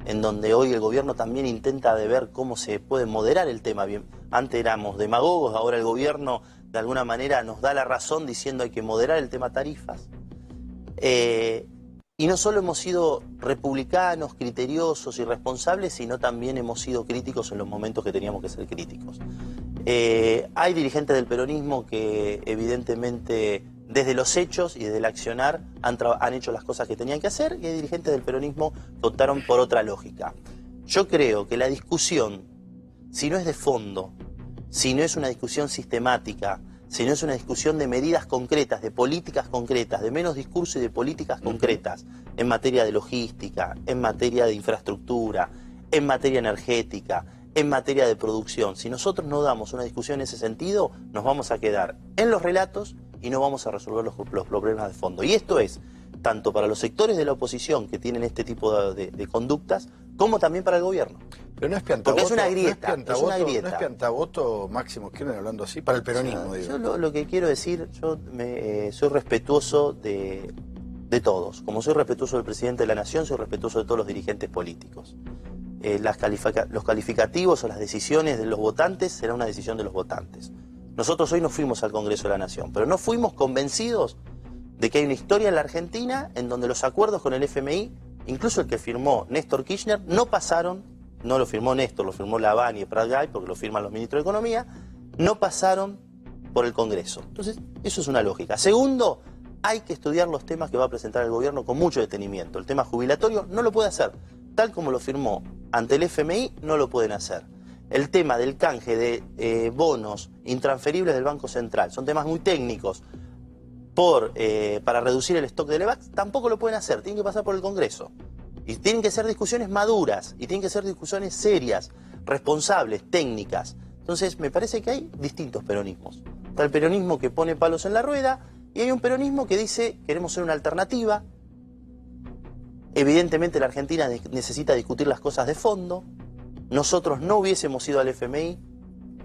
en donde hoy el gobierno también intenta de ver cómo se puede moderar el tema. Bien, antes éramos demagogos, ahora el gobierno de alguna manera nos da la razón diciendo hay que moderar el tema tarifas. Y no solo hemos sido republicanos, criteriosos y responsables, sino también hemos sido críticos en los momentos que teníamos que ser críticos. Hay dirigentes del peronismo que evidentemente desde los hechos y desde el accionar han hecho las cosas que tenían que hacer, y hay dirigentes del peronismo que optaron por otra lógica. Yo creo que la discusión, si no es de fondo, si no es una discusión sistemática, si no es una discusión de medidas concretas, de políticas concretas, de menos discurso y de políticas concretas en materia de logística, en materia de infraestructura, en materia energética, en materia de producción, si nosotros no damos una discusión en ese sentido, nos vamos a quedar en los relatos y no vamos a resolver los problemas de fondo. Y esto es tanto para los sectores de la oposición que tienen este tipo de conductas, como también para el gobierno. Pero no es piantaboto. Porque es una grieta. No es piantaboto, Máximo Kirchner, hablando así, para el peronismo. Yo lo que quiero decir, yo soy respetuoso de todos. Como soy respetuoso del presidente de la Nación, soy respetuoso de todos los dirigentes políticos. Los calificativos o las decisiones de los votantes será una decisión de los votantes. Nosotros hoy no fuimos al Congreso de la Nación, pero no fuimos convencidos de que hay una historia en la Argentina en donde los acuerdos con el FMI, incluso el que firmó Néstor Kirchner, no pasaron, no lo firmó Néstor, lo firmó Lavani y Prat-Gay, porque lo firman los ministros de Economía, no pasaron por el Congreso. Entonces, eso es una lógica. Segundo, hay que estudiar los temas que va a presentar el gobierno con mucho detenimiento. El tema jubilatorio no lo puede hacer, tal como lo firmó ante el FMI, no lo pueden hacer. El tema del canje de bonos intransferibles del Banco Central, son temas muy técnicos, para reducir el stock de Levax, tampoco lo pueden hacer, tienen que pasar por el Congreso. Y tienen que ser discusiones maduras, y tienen que ser discusiones serias, responsables, técnicas. Entonces, me parece que hay distintos peronismos. Está el peronismo que pone palos en la rueda, y hay un peronismo que dice, queremos ser una alternativa. Evidentemente la Argentina necesita discutir las cosas de fondo. Nosotros no hubiésemos ido al FMI,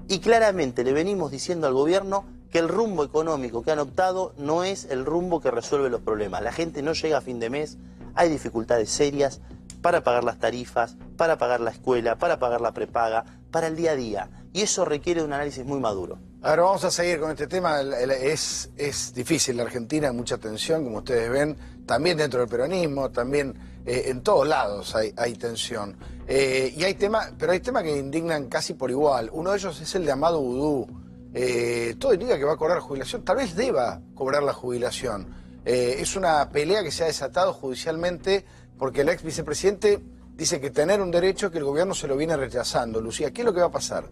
y claramente le venimos diciendo al gobierno que el rumbo económico que han optado no es el rumbo que resuelve los problemas. La gente no llega a fin de mes, hay dificultades serias para pagar las tarifas, para pagar la escuela, para pagar la prepaga, para el día a día. Y eso requiere de un análisis muy maduro. Ahora vamos a seguir con este tema. Es difícil la Argentina, hay mucha tensión, como ustedes ven, también dentro del peronismo, también en todos lados hay tensión. Y hay temas, pero hay temas que indignan casi por igual. Uno de ellos es el de Amado Boudou. Todo indica que va a cobrar jubilación, tal vez deba cobrar la jubilación. Es una pelea que se ha desatado judicialmente porque el ex vicepresidente dice que tener un derecho que el gobierno se lo viene rechazando. Lucía, ¿qué es lo que va a pasar?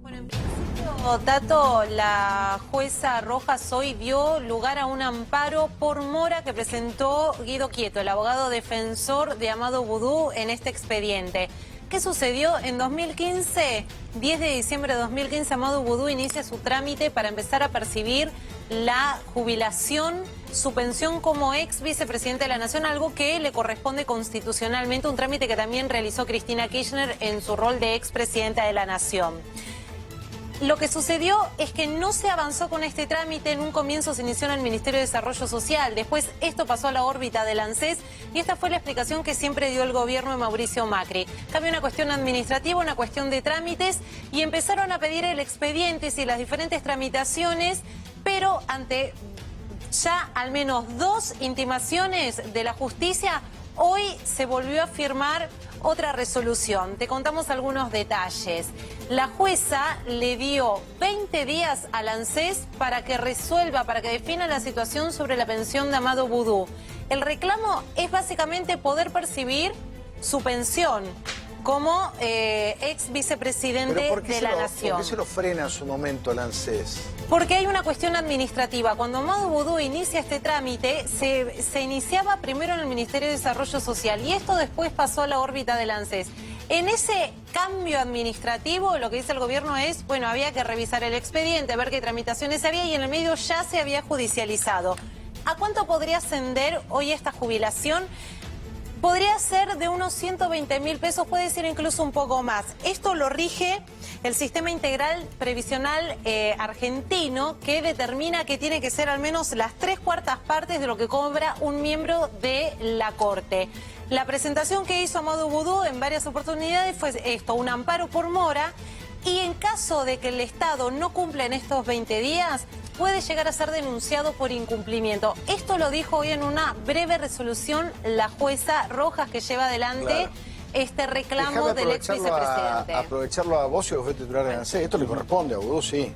Bueno, en principio, Tato, la jueza Rojas hoy dio lugar a un amparo por mora que presentó Guido Quieto, el abogado defensor de Amado Boudou, en este expediente. ¿Qué sucedió? En 2015, 10 de diciembre de 2015, Amado Boudou inicia su trámite para empezar a percibir la jubilación, su pensión como ex vicepresidente de la Nación, algo que le corresponde constitucionalmente, un trámite que también realizó Cristina Kirchner en su rol de expresidenta de la Nación. Lo que sucedió es que no se avanzó con este trámite. En un comienzo se inició en el Ministerio de Desarrollo Social, después esto pasó a la órbita del ANSES y esta fue la explicación que siempre dio el gobierno de Mauricio Macri. Había una cuestión administrativa, una cuestión de trámites y empezaron a pedir el expediente y las diferentes tramitaciones, pero ante ya al menos 2 intimaciones de la justicia, hoy se volvió a firmar otra resolución. Te contamos algunos detalles. La jueza le dio 20 días al ANSES para que resuelva, para que defina la situación sobre la pensión de Amado Boudou. El reclamo es básicamente poder percibir su pensión como ex vicepresidente de la Nación. ¿Por qué se lo frena en su momento el ANSES? Porque hay una cuestión administrativa. Cuando Amado Boudou inicia este trámite, se iniciaba primero en el Ministerio de Desarrollo Social y esto después pasó a la órbita del ANSES. En ese cambio administrativo, lo que dice el gobierno es, bueno, había que revisar el expediente, ver qué tramitaciones había y en el medio ya se había judicializado. ¿A cuánto podría ascender hoy esta jubilación? Podría ser de unos 120.000 pesos, puede ser incluso un poco más. Esto lo rige el sistema integral previsional argentino, que determina que tiene que ser al menos las 3/4 partes de lo que cobra un miembro de la Corte. La presentación que hizo Amadou Boudou en varias oportunidades fue esto, un amparo por mora, y en caso de que el Estado no cumpla en estos 20 días, puede llegar a ser denunciado por incumplimiento. Esto lo dijo hoy en una breve resolución la jueza Rojas, que lleva adelante este reclamo del ex vicepresidente. Aprovecharlo a Bocio, que fue titular de ANSES. Esto le corresponde a Boudou, sí.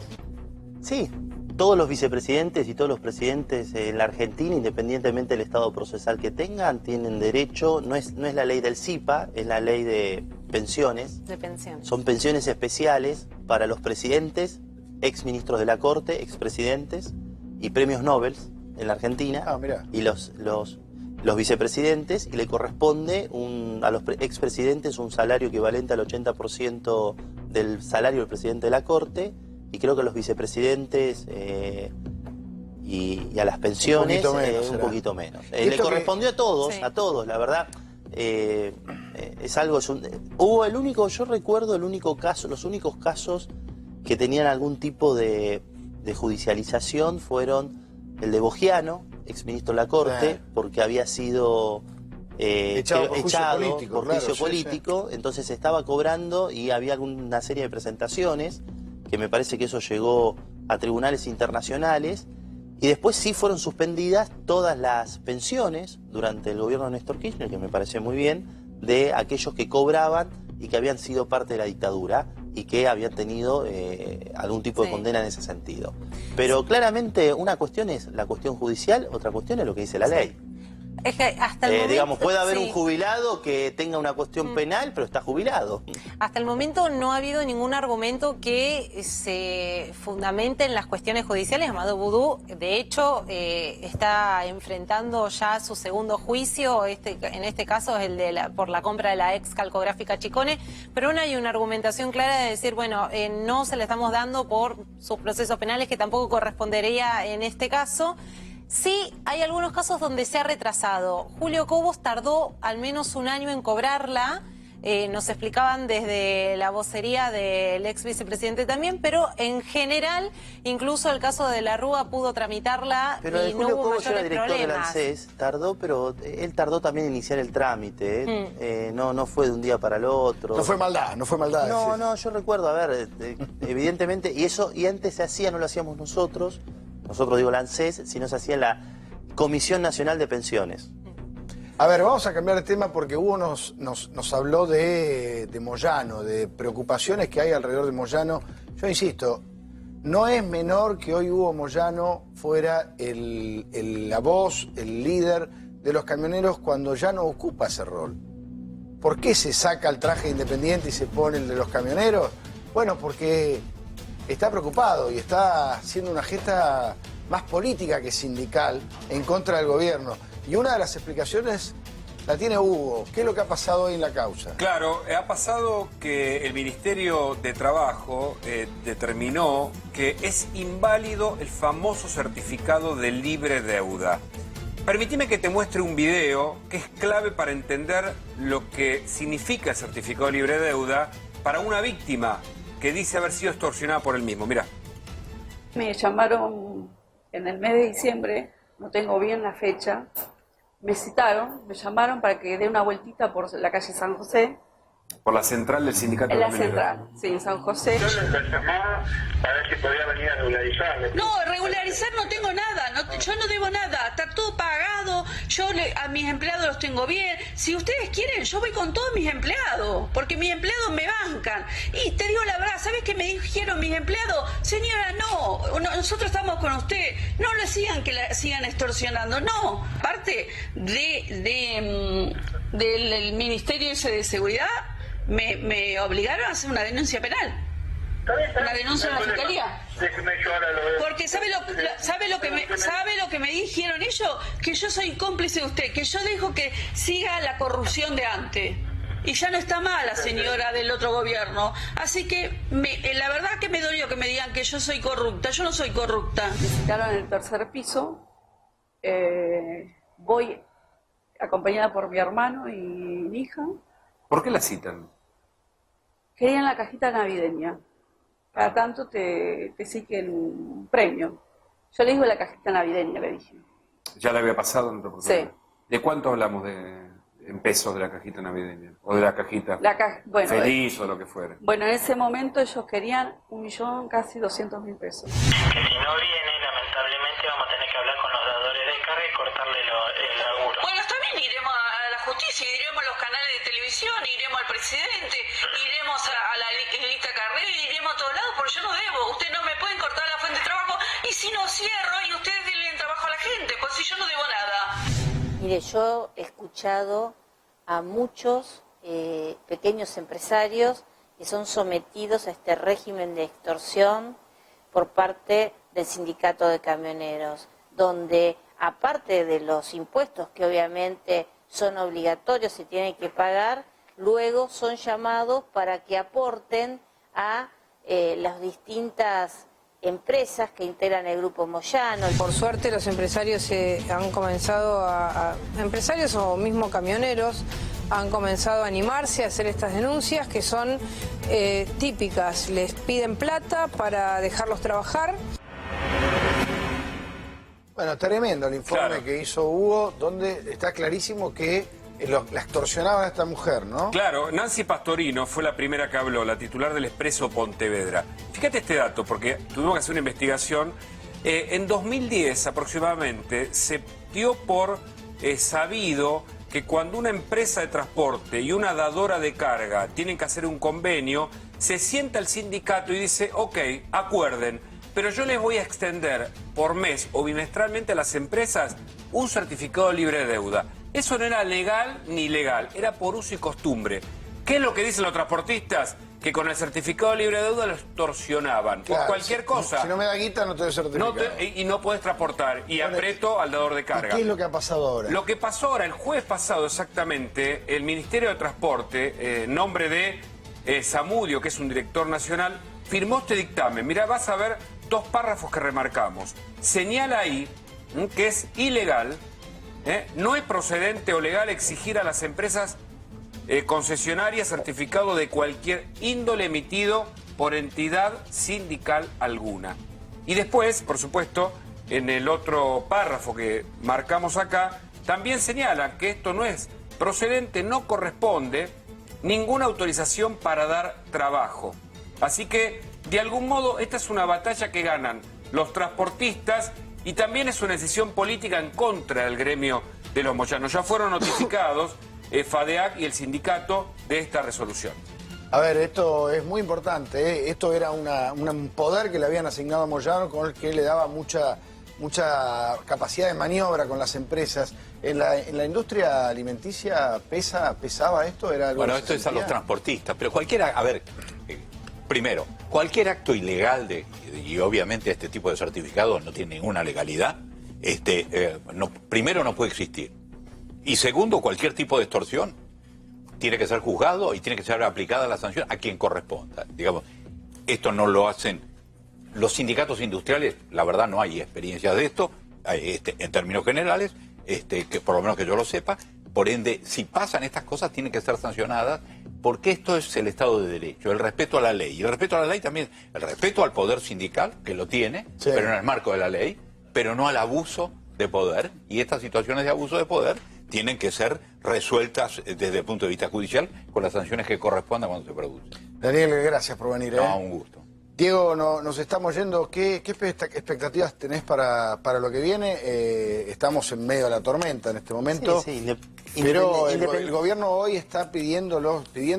Sí, todos los vicepresidentes y todos los presidentes en la Argentina, independientemente del estado procesal que tengan, tienen derecho, no es la ley del CIPA, es la ley de pensiones. De pensiones. Son pensiones especiales para los presidentes, exministros de la Corte, expresidentes y premios Nobel en la Argentina. Ah, mirá. Y los vicepresidentes, y le corresponde a los expresidentes un salario equivalente al 80% del salario del presidente de la Corte, y creo que a los vicepresidentes y a las pensiones un poquito menos. Le correspondió a todos, sí, a todos, la verdad. Es algo, hubo yo recuerdo los únicos casos que tenían algún tipo de judicialización fueron el de Bogiano, exministro de la Corte, porque había sido echado por juicio político, sí. Entonces estaba cobrando y había una serie de presentaciones, que me parece que eso llegó a tribunales internacionales, y después sí fueron suspendidas todas las pensiones durante el gobierno de Néstor Kirchner, que me parece muy bien, de aquellos que cobraban y que habían sido parte de la dictadura y que habían tenido algún tipo de condena en ese sentido. Pero claramente una cuestión es la cuestión judicial, otra cuestión es lo que dice la ley. Es que hasta el momento, digamos, puede haber un jubilado que tenga una cuestión penal, pero está jubilado. Hasta el momento no ha habido ningún argumento que se fundamente en las cuestiones judiciales. Amadou Boudou, de hecho, está enfrentando ya su segundo juicio. En este caso es el por la compra de la ex calcográfica Chicone, pero no hay una argumentación clara de decir, bueno, no se le estamos dando por sus procesos penales, que tampoco correspondería en este caso. Sí, hay algunos casos donde se ha retrasado. Julio Cobos tardó al menos un año en cobrarla. Nos explicaban desde la vocería del ex vicepresidente también, pero en general, incluso el caso de la Rúa pudo tramitarla pero y no hubo Cobos era mayores director problemas. del ANSES, tardó, pero él tardó también en iniciar el trámite. No fue de un día para el otro. No fue maldad. No, yo recuerdo, a ver, evidentemente, y antes se hacía, no lo hacíamos nosotros digo el ANSES, sino se hacía la Comisión Nacional de Pensiones. A ver, vamos a cambiar de tema porque Hugo nos habló de Moyano, de preocupaciones que hay alrededor de Moyano. Yo insisto, no es menor que hoy Hugo Moyano fuera la voz, el líder de los camioneros cuando ya no ocupa ese rol. ¿Por qué se saca el traje independiente y se pone el de los camioneros? Bueno, porque está preocupado y está haciendo una gesta más política que sindical en contra del gobierno. Y una de las explicaciones la tiene Hugo. ¿Qué es lo que ha pasado hoy en la causa? Claro, ha pasado que el Ministerio de Trabajo determinó que es inválido el famoso certificado de libre deuda. Permíteme que te muestre un video que es clave para entender lo que significa el certificado de libre deuda para una víctima que dice haber sido extorsionada por él mismo. Mira. Me llamaron en el mes de diciembre, no tengo bien la fecha, me llamaron para que dé una vueltita por la calle San José. Por la central del sindicato. En la central, sí, en San José. Yo les llamaba para ver si podía venir a regularizar. No, regularizar no tengo nada, yo no debo nada, está todo pagado, a mis empleados los tengo bien. Si ustedes quieren, yo voy con todos mis empleados, porque mis empleados me bancan. Y te digo la verdad, ¿sabes qué me dijeron mis empleados? Señora, no, nosotros estamos con usted, no le sigan que la sigan extorsionando, no. Parte del Ministerio ese de Seguridad, me obligaron a hacer una denuncia penal. Una denuncia en la fiscalía. Porque ¿sabe lo que me dijeron ellos? Que yo soy cómplice de usted, que yo dejo que siga la corrupción de antes. Y ya no está mal la señora del otro gobierno. Así que la verdad que me dolió que me digan que yo soy corrupta. Yo no soy corrupta. Me citaron en el tercer piso. Voy acompañada por mi hermano y mi hija. ¿Por qué la citan? Querían la cajita navideña. cada tanto te siguen un premio. Yo le digo la cajita navideña, le dije. ¿Ya le había pasado en otra oportunidad? Sí. ¿De cuánto hablamos en pesos de la cajita navideña? ¿O de la cajita Bueno, feliz o lo que fuera? Bueno, en ese momento ellos querían 1.000.000, casi 200.000 pesos. Que si no viene, lamentablemente vamos a tener que hablar con los dadores de carga y cortarle el laburo. Bueno, está bien, iremos a la justicia, iremos a los canales de televisión, iremos al presidente, iremos a la lista carrera, iremos a todos lados, porque yo no debo. Ustedes no me pueden cortar la fuente de trabajo y si no cierro y ustedes denle trabajo a la gente, pues si yo no debo nada. Mire, yo he escuchado a muchos pequeños empresarios que son sometidos a este régimen de extorsión por parte del sindicato de camioneros, donde aparte de los impuestos que obviamente son obligatorios y tienen que pagar, luego son llamados para que aporten a las distintas empresas que integran el Grupo Moyano. Por suerte los empresarios han comenzado empresarios o mismo camioneros han comenzado a animarse a hacer estas denuncias que son típicas. Les piden plata para dejarlos trabajar. Bueno, tremendo el informe que hizo Hugo, donde está clarísimo que la extorsionaban a esta mujer, ¿no? Claro, Nancy Pastorino fue la primera que habló, la titular del Expreso Pontevedra. Fíjate este dato, porque tuvimos que hacer una investigación. En 2010 aproximadamente se dio por sabido que cuando una empresa de transporte y una dadora de carga tienen que hacer un convenio, se sienta el sindicato y dice, ok, acuerden, pero yo les voy a extender por mes o bimestralmente a las empresas un certificado libre de deuda. Eso no era legal ni ilegal, era por uso y costumbre. ¿Qué es lo que dicen los transportistas? Que con el certificado libre de deuda lo extorsionaban, por cualquier cosa. Si no me da guita, no te doy certificado. Y no puedes transportar, y aprieto al dador de carga. ¿Y qué es lo que ha pasado ahora? Lo que pasó ahora, el jueves pasado exactamente, el Ministerio de Transporte, en nombre de Zamudio, que es un director nacional, firmó este dictamen. Mirá, vas a ver 2 párrafos que remarcamos. Señala ahí que es ilegal, no es procedente o legal exigir a las empresas concesionarias certificado de cualquier índole emitido por entidad sindical alguna. Y después, por supuesto, en el otro párrafo que marcamos acá, también señala que esto no es procedente, no corresponde ninguna autorización para dar trabajo. Así que, de algún modo, esta es una batalla que ganan los transportistas y también es una decisión política en contra del gremio de los moyanos. Ya fueron notificados FADEAC y el sindicato de esta resolución. A ver, esto es muy importante, ¿eh? Esto era un poder que le habían asignado a Moyano, con el que le daba mucha capacidad de maniobra con las empresas. ¿En la industria alimenticia pesaba esto? ¿Era algo bueno, esto es a los transportistas, pero cualquiera, a ver, primero, cualquier acto ilegal y obviamente este tipo de certificados no tiene ninguna legalidad, primero no puede existir. Y segundo, cualquier tipo de extorsión tiene que ser juzgado y tiene que ser aplicada la sanción a quien corresponda. Digamos, esto no lo hacen los sindicatos industriales, la verdad no hay experiencia de esto, en términos generales, que por lo menos que yo lo sepa, por ende, si pasan estas cosas tienen que ser sancionadas, porque esto es el Estado de Derecho, el respeto a la ley. Y el respeto a la ley también, el respeto al poder sindical, que lo tiene, sí, pero en el marco de la ley, pero no al abuso de poder, y estas situaciones de abuso de poder tienen que ser resueltas desde el punto de vista judicial con las sanciones que correspondan cuando se produce. Daniel, gracias por venir. No, un gusto. Diego, nos estamos yendo. ¿Qué expectativas tenés para lo que viene? Estamos en medio de la tormenta en este momento. Sí, pero el gobierno hoy está pidiendo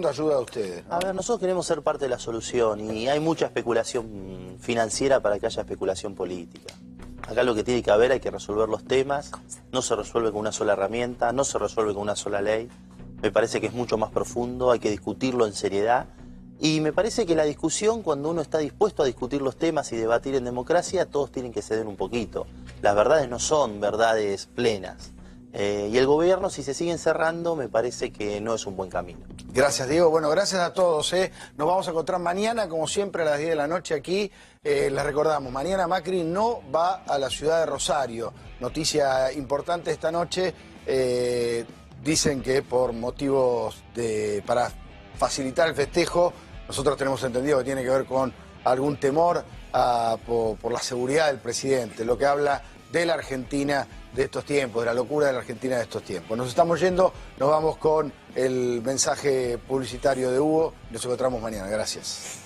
ayuda a ustedes, ¿no? A ver, nosotros queremos ser parte de la solución y hay mucha especulación financiera para que haya especulación política. Acá lo que tiene que haber, hay que resolver los temas, no se resuelve con una sola herramienta, no se resuelve con una sola ley. Me parece que es mucho más profundo, hay que discutirlo en seriedad. Y me parece que la discusión, cuando uno está dispuesto a discutir los temas y debatir en democracia, todos tienen que ceder un poquito. Las verdades no son verdades plenas. Y el gobierno, si se sigue encerrando, me parece que no es un buen camino. Gracias, Diego. Bueno, gracias a todos. Nos vamos a encontrar mañana, como siempre, a las 10 de la noche aquí. Les recordamos, mañana Macri no va a la ciudad de Rosario. Noticia importante esta noche. Dicen que por motivos para facilitar el festejo, nosotros tenemos entendido que tiene que ver con algún temor por la seguridad del presidente, lo que habla de la Argentina de estos tiempos, de la locura de la Argentina de estos tiempos. Nos estamos yendo, nos vamos con el mensaje publicitario de Hugo, nos encontramos mañana. Gracias.